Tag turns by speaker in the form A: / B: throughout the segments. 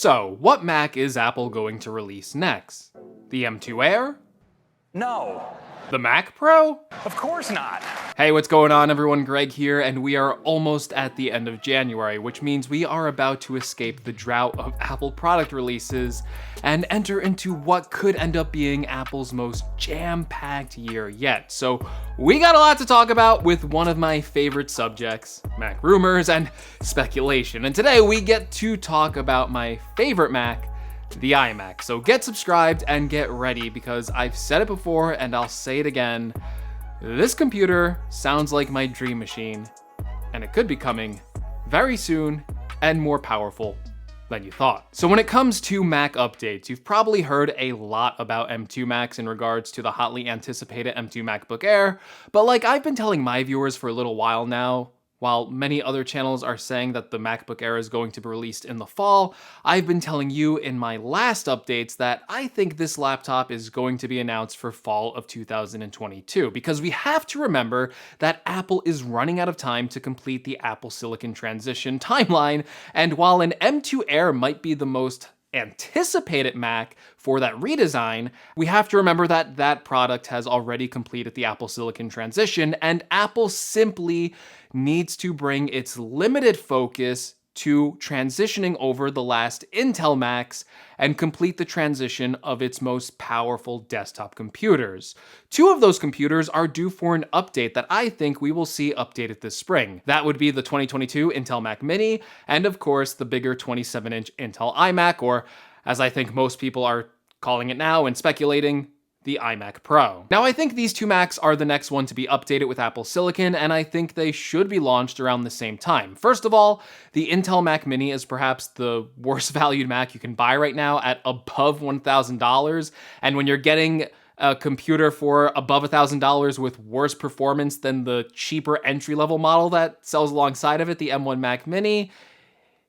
A: So, what Mac is Apple going to release next? The M2 Air?
B: No,
A: The Mac Pro?
B: of course not.
A: Hey, what's going on everyone? Greg here, and we are almost at the end of January, which means we are about to escape the drought of Apple product releases and enter into what could end up being Apple's most jam-packed year yet. So we got a lot to talk about with one of my favorite subjects, Mac rumors and speculation. And today we get to talk about my favorite Mac, the iMac. So get subscribed and get ready, because I've said it before and I'll say it again. This computer sounds like my dream machine, and it could be coming very soon and more powerful than you thought. So when it comes to Mac updates, you've probably heard a lot about M2 Macs in regards to the hotly anticipated M2 MacBook Air, but like I've been telling my viewers for a little while now, while many other channels are saying that the MacBook Air is going to be released in the fall, I've been telling you in my last updates that I think this laptop is going to be announced for fall of 2022, because we have to remember that Apple is running out of time to complete the Apple Silicon transition timeline, and while an M2 Air might be the most anticipated Mac for that redesign, we have to remember that that product has already completed the Apple Silicon transition, and Apple simply needs to bring its limited focus to transitioning over the last Intel Macs and complete the transition of its most powerful desktop computers. Two of those computers are due for an update that I think we will see updated this spring. That would be the 2022 Intel Mac Mini, and of course the bigger 27-inch Intel iMac, or as I think most people are calling it now and speculating, the iMac Pro. Now, I think these two Macs are the next one to be updated with Apple Silicon, and I think they should be launched around the same time. First of all, the Intel Mac Mini is perhaps the worst valued Mac you can buy right now at above $1,000, and when you're getting a computer for above $1,000 with worse performance than the cheaper entry-level model that sells alongside of it, the M1 Mac Mini,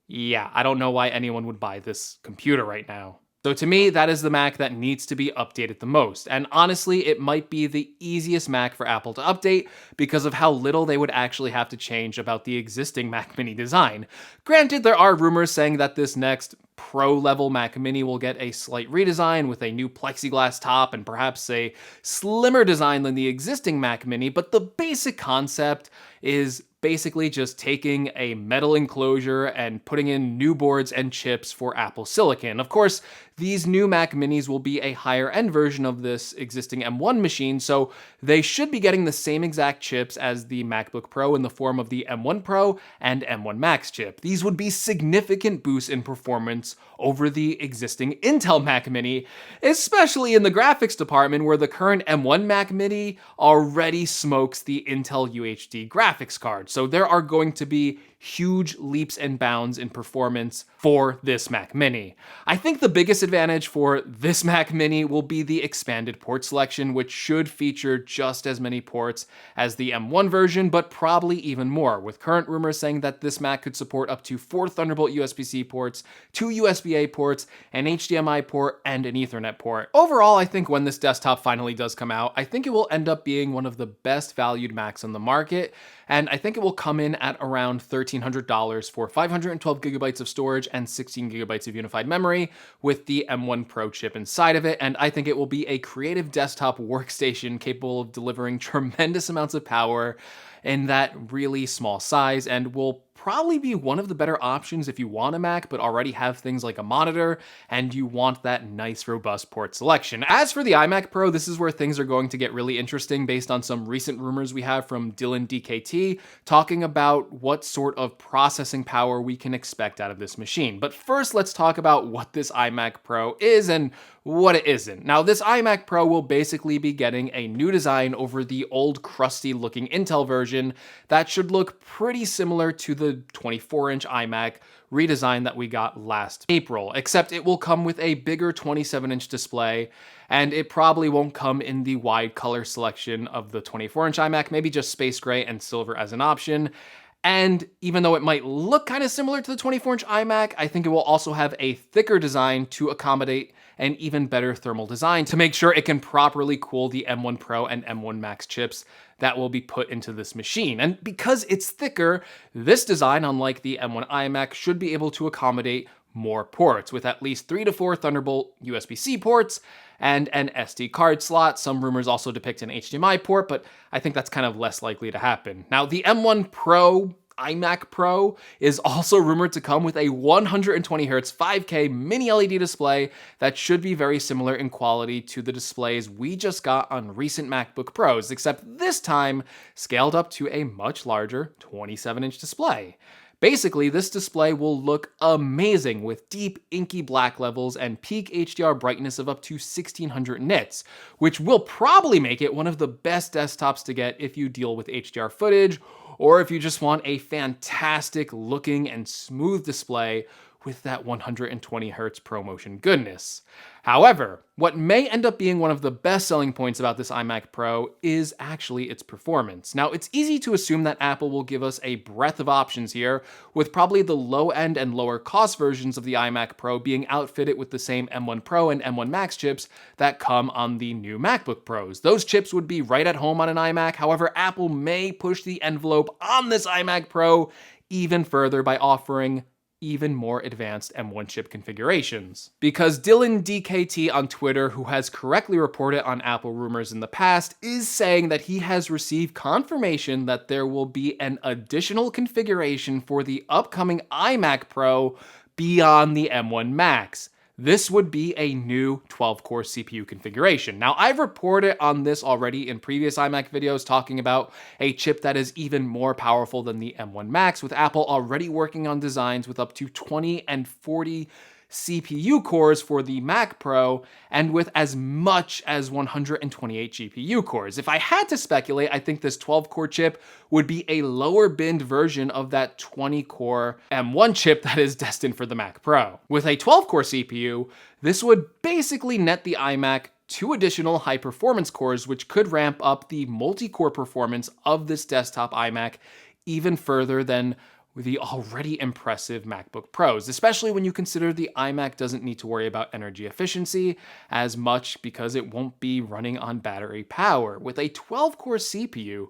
A: yeah, I don't know why anyone would buy this computer right now. So to me, that is the Mac that needs to be updated the most. And honestly, it might be the easiest Mac for Apple to update because of how little they would actually have to change about the existing Mac Mini design. Granted, there are rumors saying that this next Pro-level Mac Mini will get a slight redesign with a new plexiglass top and perhaps a slimmer design than the existing Mac Mini, but the basic concept is basically just taking a metal enclosure and putting in new boards and chips for Apple Silicon. Of course, these new Mac Minis will be a higher end version of this existing M1 machine, so they should be getting the same exact chips as the MacBook Pro in the form of the M1 Pro and M1 Max chip. These would be significant boosts in performance over the existing Intel Mac Mini, especially in the graphics department where the current M1 Mac Mini already smokes the Intel UHD graphics card. So there are going to be huge leaps and bounds in performance for this Mac Mini. I think the biggest advantage for this Mac Mini will be the expanded port selection, which should feature just as many ports as the M1 version, but probably even more, with current rumors saying that this Mac could support up to 4 Thunderbolt USB-C ports, 2 USB-A ports, an HDMI port, and an Ethernet port. Overall, I think when this desktop finally does come out, I think it will end up being one of the best valued Macs on the market, and I think it will come in at around $1,300 for 512 gigabytes of storage and 16 gigabytes of unified memory with the M1 Pro chip inside of it, and I think it will be a creative desktop workstation capable of delivering tremendous amounts of power in that really small size, and will probably be one of the better options if you want a Mac but already have things like a monitor and you want that nice robust port selection. As for the iMac Pro, this is where things are going to get really interesting based on some recent rumors we have from Dylan DKT talking about what sort of processing power we can expect out of this machine. But first, let's talk about what this iMac Pro is and what it isn't. Now, this iMac Pro will basically be getting a new design over the old crusty looking Intel version that should look pretty similar to the 24-inch iMac redesign that we got last April, except it will come with a bigger 27-inch display, and it probably won't come in the wide color selection of the 24-inch iMac, maybe just space gray and silver as an option. And even though it might look kind of similar to the 24-inch iMac, I think it will also have a thicker design to accommodate an even better thermal design to make sure it can properly cool the M1 Pro and M1 Max chips that will be put into this machine. And because it's thicker, this design, unlike the M1 iMac, should be able to accommodate more ports, with at least 3 to 4 Thunderbolt USB-C ports and an SD card slot. Some rumors also depict an HDMI port, but I think that's kind of less likely to happen. Now, the M1 Pro iMac Pro is also rumored to come with a 120Hz 5K mini LED display that should be very similar in quality to the displays we just got on recent MacBook Pros, except this time scaled up to a much larger 27-inch display. Basically, this display will look amazing with deep, inky black levels and peak HDR brightness of up to 1600 nits, which will probably make it one of the best desktops to get if you deal with HDR footage, or if you just want a fantastic looking and smooth display with that 120Hz ProMotion goodness. However, what may end up being one of the best selling points about this iMac Pro is actually its performance. Now, it's easy to assume that Apple will give us a breadth of options here, with probably the low-end and lower-cost versions of the iMac Pro being outfitted with the same M1 Pro and M1 Max chips that come on the new MacBook Pros. Those chips would be right at home on an iMac. However, Apple may push the envelope on this iMac Pro even further by offering even more advanced M1 chip configurations. Because Dylan DKT on Twitter, who has correctly reported on Apple rumors in the past, is saying that he has received confirmation that there will be an additional configuration for the upcoming iMac Pro beyond the M1 Max. This would be a new 12-core CPU configuration. Now, I've reported on this already in previous iMac videos, talking about a chip that is even more powerful than the M1 Max, with Apple already working on designs with up to 20 and 40 CPU cores for the Mac Pro, and with as much as 128 GPU cores. If I had to speculate, I think this 12-core chip would be a lower binned version of that 20-core M1 chip that is destined for the Mac Pro. With a 12-core CPU, this would basically net the iMac 2 additional high-performance cores, which could ramp up the multi-core performance of this desktop iMac even further than the already impressive MacBook Pros, especially when you consider the iMac doesn't need to worry about energy efficiency as much because it won't be running on battery power. With a 12-core CPU,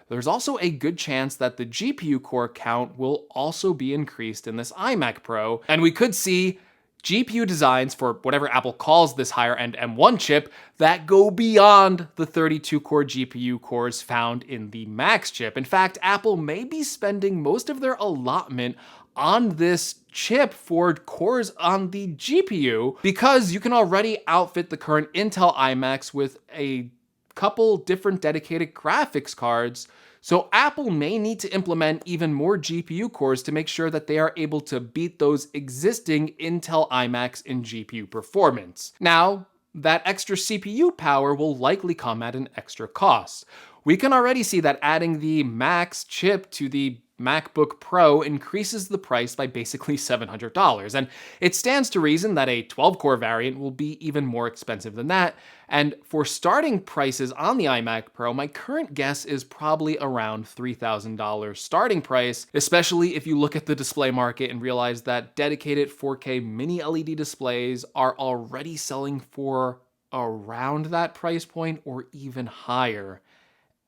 A: there's also a good chance that the GPU core count will also be increased in this iMac Pro, and we could see GPU designs for whatever Apple calls this higher-end M1 chip that go beyond the 32-core GPU cores found in the Max chip. In fact, Apple may be spending most of their allotment on this chip for cores on the GPU, because you can already outfit the current Intel iMacs with a couple different dedicated graphics cards. So Apple may need to implement even more GPU cores to make sure that they are able to beat those existing Intel iMacs in GPU performance. Now, that extra CPU power will likely come at an extra cost. We can already see that adding the Max chip to the MacBook Pro increases the price by basically $700, and it stands to reason that a 12-core variant will be even more expensive than that. And for starting prices on the iMac Pro, my current guess is probably around $3,000 starting price, especially if you look at the display market and realize that dedicated 4K mini LED displays are already selling for around that price point or even higher.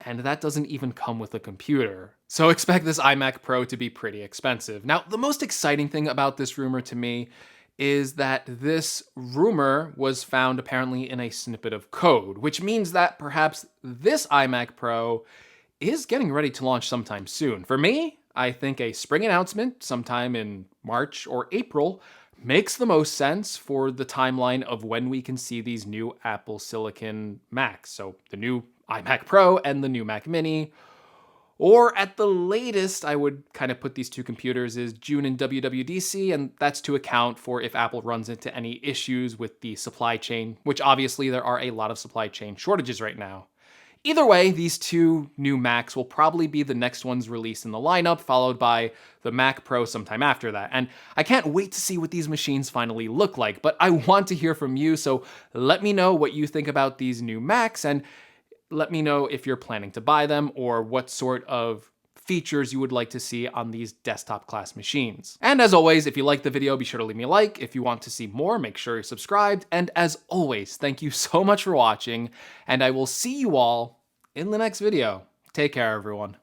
A: And that doesn't even come with a computer. So expect this iMac Pro to be pretty expensive. Now, the most exciting thing about this rumor to me is that this rumor was found apparently in a snippet of code, which means that perhaps this iMac Pro is getting ready to launch sometime soon. For me, I think a spring announcement sometime in March or April makes the most sense for the timeline of when we can see these new Apple Silicon Macs. So the new iMac Pro and the new Mac Mini. Or at the latest, I would kind of put these two computers as June in WWDC, and that's to account for if Apple runs into any issues with the supply chain, which obviously there are a lot of supply chain shortages right now. Either way, these two new Macs will probably be the next ones released in the lineup, followed by the Mac Pro sometime after that. And I can't wait to see what these machines finally look like, but I want to hear from you, so let me know what you think about these new Macs, and let me know if you're planning to buy them or what sort of features you would like to see on these desktop class machines. And as always, if you liked the video, be sure to leave me a like. If you want to see more, make sure you're subscribed. And as always, thank you so much for watching, and I will see you all in the next video. Take care, everyone.